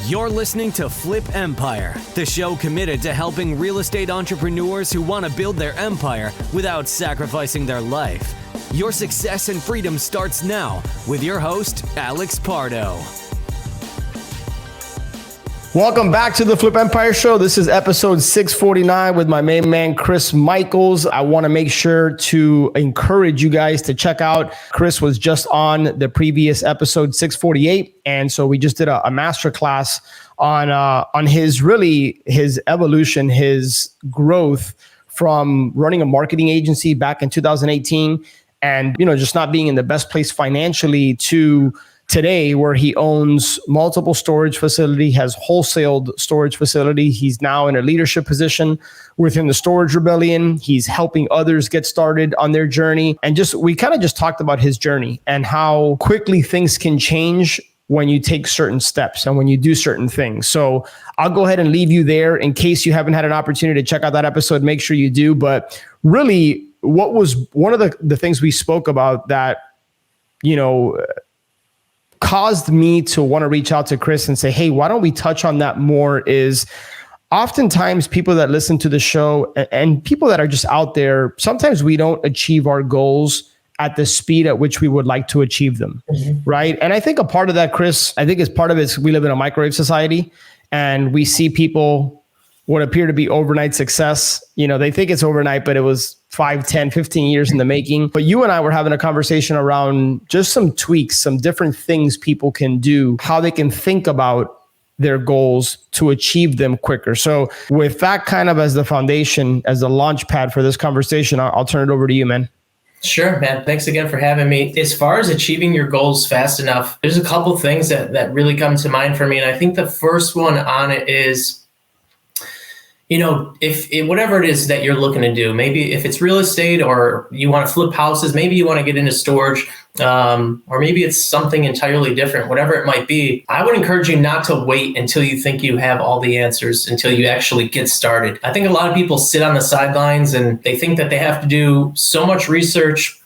You're listening to Flip Empire, the show committed to helping real estate entrepreneurs who want to build their empire without sacrificing their life. Your success and freedom starts now with your host, Alex Pardo. Welcome back to the Flip Empire Show. This is episode 649 with my main man, Chris Michaels. I want to make sure to encourage you guys to check out. Chris was just on the previous episode 648. And so we just did a masterclass on his evolution, his growth from running a marketing agency back in 2018 and, just not being in the best place financially to today, where he owns multiple storage facility, has wholesaled storage facility. He's now in a leadership position within the Storage Rebellion. He's helping others get started on their journey. And we kind of just talked about his journey and how quickly things can change when you take certain steps and when you do certain things. So I'll go ahead and leave you there in case you haven't had an opportunity to check out that episode. Make sure you do. But really, what was one of the things we spoke about that, caused me to want to reach out to Chris and say, hey, why don't we touch on that more, is oftentimes people that listen to the show and people that are just out there, sometimes we don't achieve our goals at the speed at which we would like to achieve them, right? And I think a part of that, Chris, is we live in a microwave society and we see people what appear to be overnight success. They think it's overnight, but it was 5, 10, 15 years in the making. But you and I were having a conversation around just some tweaks, some different things people can do, how they can think about their goals to achieve them quicker. So with that kind of as the foundation, as the launch pad for this conversation, I'll turn it over to you, man. Sure, man. Thanks again for having me. As far as achieving your goals fast enough, there's a couple things that really come to mind for me. And I think the first one on it is, if whatever it is that you're looking to do, maybe if it's real estate or you want to flip houses, maybe you want to get into storage, or maybe it's something entirely different, whatever it might be, I would encourage you not to wait until you think you have all the answers, until you actually get started. I think a lot of people sit on the sidelines and they think that they have to do so much research.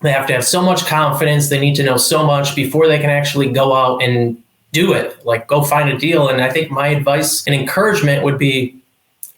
They have to have so much confidence. They need to know so much before they can actually go out and do it, like go find a deal. And I think my advice and encouragement would be,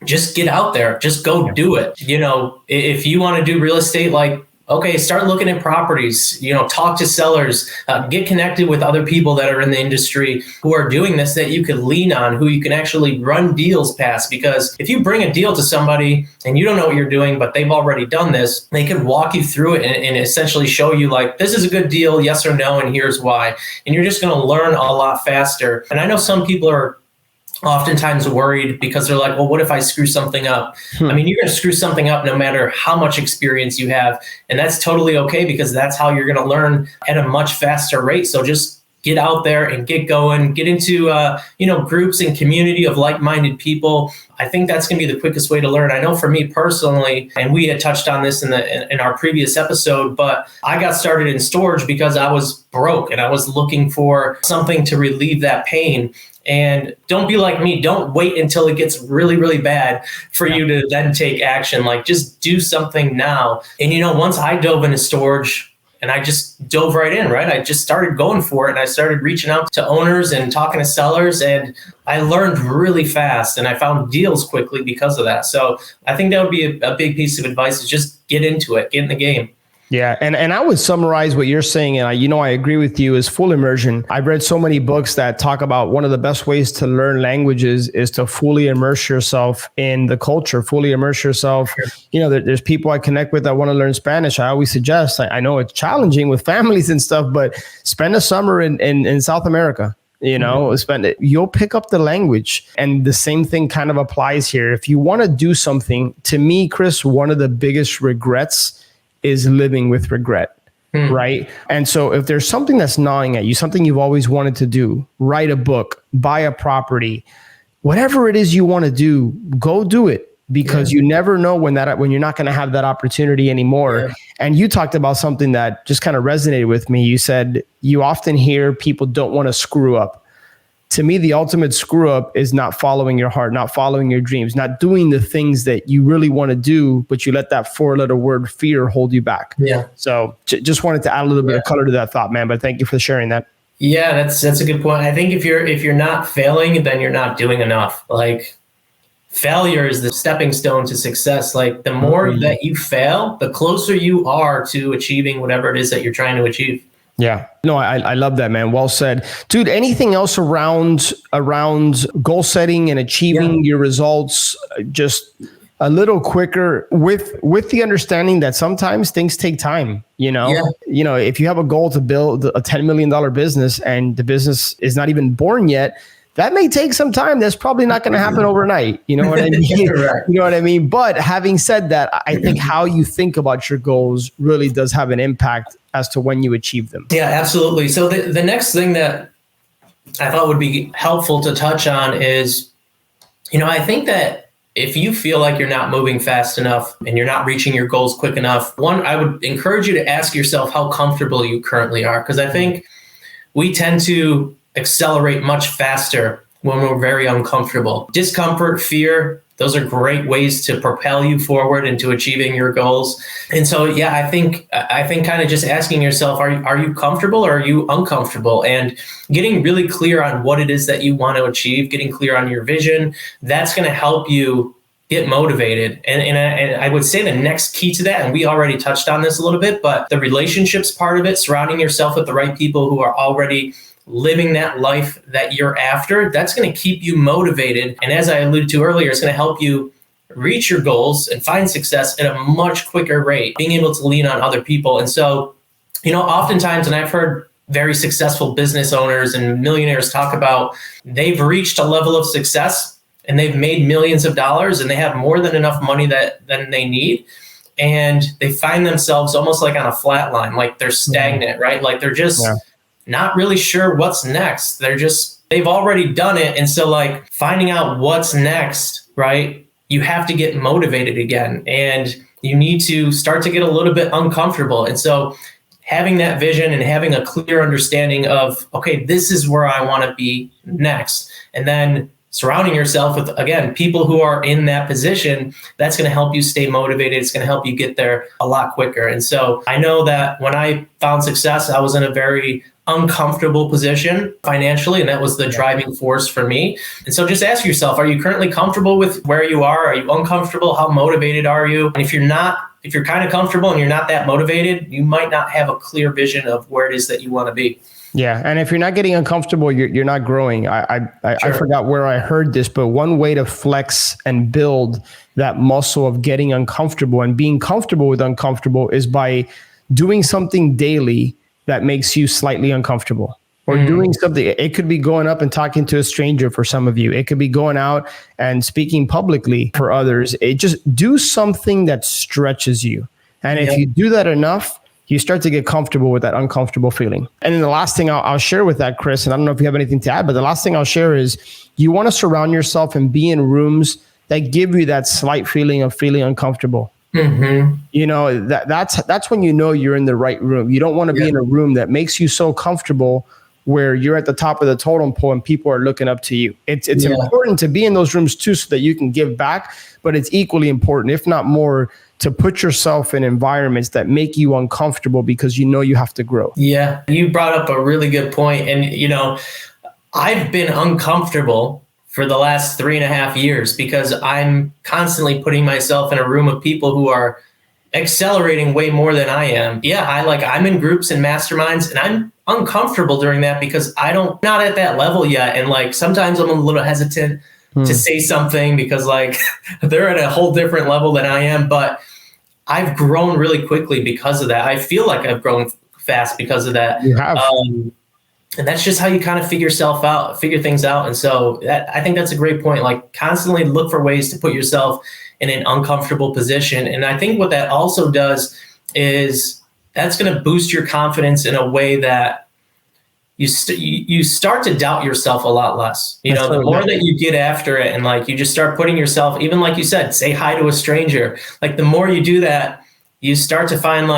just get out there, just go do it. If you want to do real estate, start looking at properties, talk to sellers, get connected with other people that are in the industry who are doing this, that you could lean on, who you can actually run deals past. Because if you bring a deal to somebody and you don't know what you're doing, but they've already done this, they can walk you through it and essentially show you this is a good deal, yes or no, and here's why. And you're just going to learn a lot faster. And I know some people are oftentimes worried because they're like, well, what if I screw something up? I mean, you're going to screw something up no matter how much experience you have. And that's totally okay, because that's how you're going to learn at a much faster rate. So just get out there and get going, get into, groups and community of like-minded people. I think that's going to be the quickest way to learn. I know for me personally, and we had touched on this in our previous episode, but I got started in storage because I was broke and I was looking for something to relieve that pain. And don't be like me. Don't wait until it gets really, really bad for you to then take action. Just do something now. And, once I dove into storage and I just dove right in, right? I just started going for it and I started reaching out to owners and talking to sellers, and I learned really fast and I found deals quickly because of that. So I think that would be a big piece of advice, is just get into it, get in the game. Yeah. And I would summarize what you're saying. And I agree with you, is full immersion. I've read so many books that talk about one of the best ways to learn languages is to fully immerse yourself in the culture, fully immerse yourself. Sure. There's people I connect with that want to learn Spanish. I always suggest, I know it's challenging with families and stuff, but spend a summer in South America. You'll pick up the language. And the same thing kind of applies here. If you want to do something, to me, Chris, one of the biggest regrets is living with regret, right? And so if there's something that's gnawing at you, something you've always wanted to do, write a book, buy a property, whatever it is you want to do, go do it, because you never know when you're not going to have that opportunity anymore. Yeah. And you talked about something that just kind of resonated with me. You said you often hear people don't want to screw up. To me, the ultimate screw up is not following your heart, not following your dreams, not doing the things that you really want to do, but you let that 4-letter word fear hold you back. Yeah. So just wanted to add a little bit of color to that thought, man. But thank you for sharing that. Yeah, that's a good point. I think if you're not failing, then you're not doing enough. Like, failure is the stepping stone to success. Like, the more that you fail, the closer you are to achieving whatever it is that you're trying to achieve. Yeah. No, I love that, man. Well said. Dude, anything else around goal setting and achieving your results just a little quicker with the understanding that sometimes things take time, you know? Yeah. You know, if you have a goal to build a $10 million business and the business is not even born yet, that may take some time. That's probably not going to happen overnight. You know what I mean? Right. You know what I mean? But having said that, I think how you think about your goals really does have an impact as to when you achieve them. Yeah, absolutely. So the next thing that I thought would be helpful to touch on is, I think that if you feel like you're not moving fast enough and you're not reaching your goals quick enough, one, I would encourage you to ask yourself how comfortable you currently are. Because I think we tend to accelerate much faster when we're very uncomfortable. Discomfort, fear, those are great ways to propel you forward into achieving your goals. And so, yeah, I think kind of just asking yourself, are you comfortable or are you uncomfortable? And getting really clear on what it is that you want to achieve, getting clear on your vision, that's going to help you get motivated. And I would say the next key to that, and we already touched on this a little bit, but the relationships part of it, surrounding yourself with the right people who are already living that life that you're after, that's going to keep you motivated. And as I alluded to earlier, it's going to help you reach your goals and find success at a much quicker rate, being able to lean on other people. And so, oftentimes, and I've heard very successful business owners and millionaires talk about, they've reached a level of success and they've made millions of dollars and they have more than enough money than they need. And they find themselves almost like on a flat line, like they're stagnant, right? Like they're just not really sure what's next. They've already done it. And so, like, finding out what's next, right? You have to get motivated again, and you need to start to get a little bit uncomfortable. And so having that vision and having a clear understanding of, okay, this is where I want to be next. And then surrounding yourself with, again, people who are in that position, that's going to help you stay motivated. It's going to help you get there a lot quicker. And so I know that when I found success, I was in a very uncomfortable position financially, and that was the driving force for me. And so just ask yourself, are you currently comfortable with where you are? Are you uncomfortable? How motivated are you? And if you're kind of comfortable and you're not that motivated, you might not have a clear vision of where it is that you want to be. Yeah. And if you're not getting uncomfortable, you're not growing. I forgot where I heard this, but one way to flex and build that muscle of getting uncomfortable and being comfortable with uncomfortable is by doing something daily that makes you slightly uncomfortable, or doing something. It could be going up and talking to a stranger for some of you. It could be going out and speaking publicly for others. It just do something that stretches you. And if you do that enough, you start to get comfortable with that uncomfortable feeling. And then the last thing I'll share with that, Chris, and I don't know if you have anything to add, but the last thing I'll share is you want to surround yourself and be in rooms that give you that slight feeling of feeling uncomfortable. That's when you're in the right room. You don't want to be in a room that makes you so comfortable where you're at the top of the totem pole and people are looking up to you. It's important to be in those rooms too, so that you can give back, but it's equally important, if not more, to put yourself in environments that make you uncomfortable because you have to grow. Yeah, you brought up a really good point. And, I've been uncomfortable for the last 3.5 years because I'm constantly putting myself in a room of people who are accelerating way more than I am. Yeah, I'm in groups and masterminds, and I'm uncomfortable during that because not at that level yet. And sometimes I'm a little hesitant to say something because they're at a whole different level than I am. But I've grown really quickly because of that. I feel like I've grown fast because of that. You have. And that's just how you kind of figure things out. And so I think that's a great point. Constantly look for ways to put yourself in an uncomfortable position. And I think what that also does is that's going to boost your confidence in a way that you start to doubt yourself a lot less. The more that you get after it and you just start putting yourself, even like you said, say hi to a stranger. The more you do that, you start to find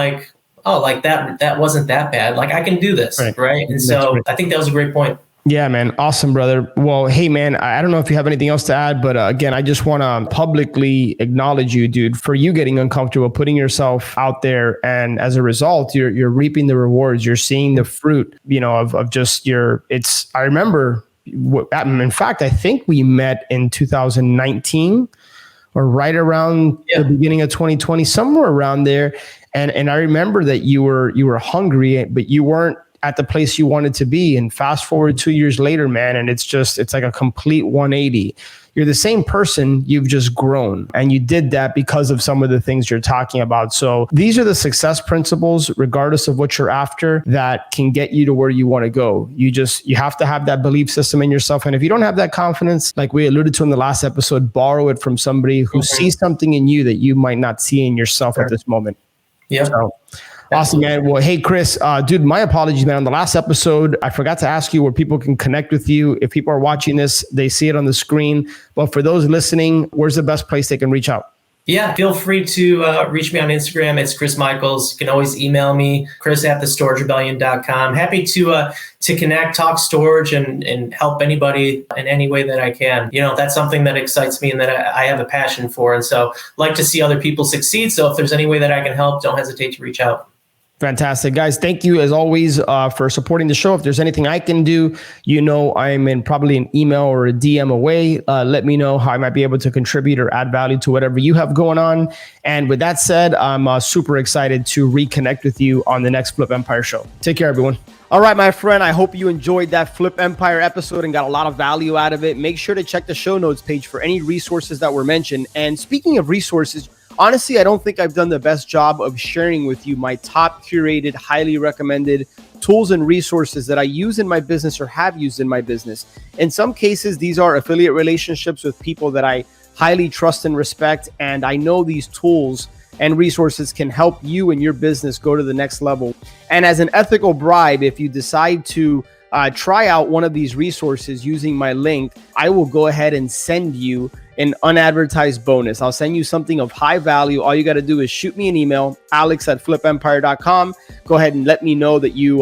that wasn't that bad. I can do this, right? And so I think that was a great point. Yeah, man. Awesome, brother. Well, hey, man, I don't know if you have anything else to add, but again, I just want to publicly acknowledge you, dude, for you getting uncomfortable, putting yourself out there. And as a result, you're reaping the rewards. You're seeing the fruit, of just I remember, in fact, I think we met in 2019 or right around the beginning of 2020, somewhere around there. And I remember that you were hungry, but you weren't at the place you wanted to be. And fast forward 2 years later, man, and it's like a complete 180. You're the same person, you've just grown. And you did that because of some of the things you're talking about. So these are the success principles, regardless of what you're after, that can get you to where you want to go. You have to have that belief system in yourself. And if you don't have that confidence, like we alluded to in the last episode, borrow it from somebody who sees something in you that you might not see in yourself at this moment. Yeah. So, awesome, man. Well, hey, Chris, dude, my apologies, man. On the last episode, I forgot to ask you where people can connect with you. If people are watching this, they see it on the screen. But for those listening, where's the best place they can reach out? Yeah, feel free to reach me on Instagram. It's Chris Michaels. You can always email me, chris@thestoragerebellion.com. Happy to connect, talk storage, and help anybody in any way that I can. That's something that excites me and that I have a passion for. And so like to see other people succeed. So if there's any way that I can help, don't hesitate to reach out. Fantastic, guys. Thank you as always for supporting the show. If there's anything I can do, I'm in probably an email or a DM away. Let me know how I might be able to contribute or add value to whatever you have going on. And with that said, I'm super excited to reconnect with you on the next Flip Empire show. Take care, everyone. All right, my friend, I hope you enjoyed that Flip Empire episode and got a lot of value out of it. Make sure to check the show notes page for any resources that were mentioned. And speaking of resources, honestly, I don't think I've done the best job of sharing with you my top curated, highly recommended tools and resources that I use in my business or have used in my business. In some cases, these are affiliate relationships with people that I highly trust and respect. And I know these tools and resources can help you and your business go to the next level. And as an ethical bribe, if you decide to try out one of these resources using my link, I will go ahead and send you an unadvertised bonus. I'll send you something of high value. All you got to do is shoot me an email, alex@flipempire.com. Go ahead and let me know that you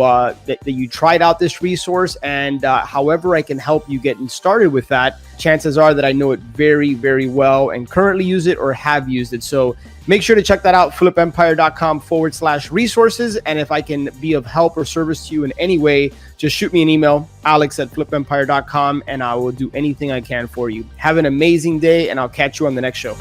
tried out this resource, and however I can help you getting started with that, chances are that I know it very, very well and currently use it or have used it. So make sure to check that out, flipempire.com/resources. And if I can be of help or service to you in any way, just shoot me an email, alex@flipempire.com, and I will do anything I can for you. Have an amazing day, and I'll catch you on the next show.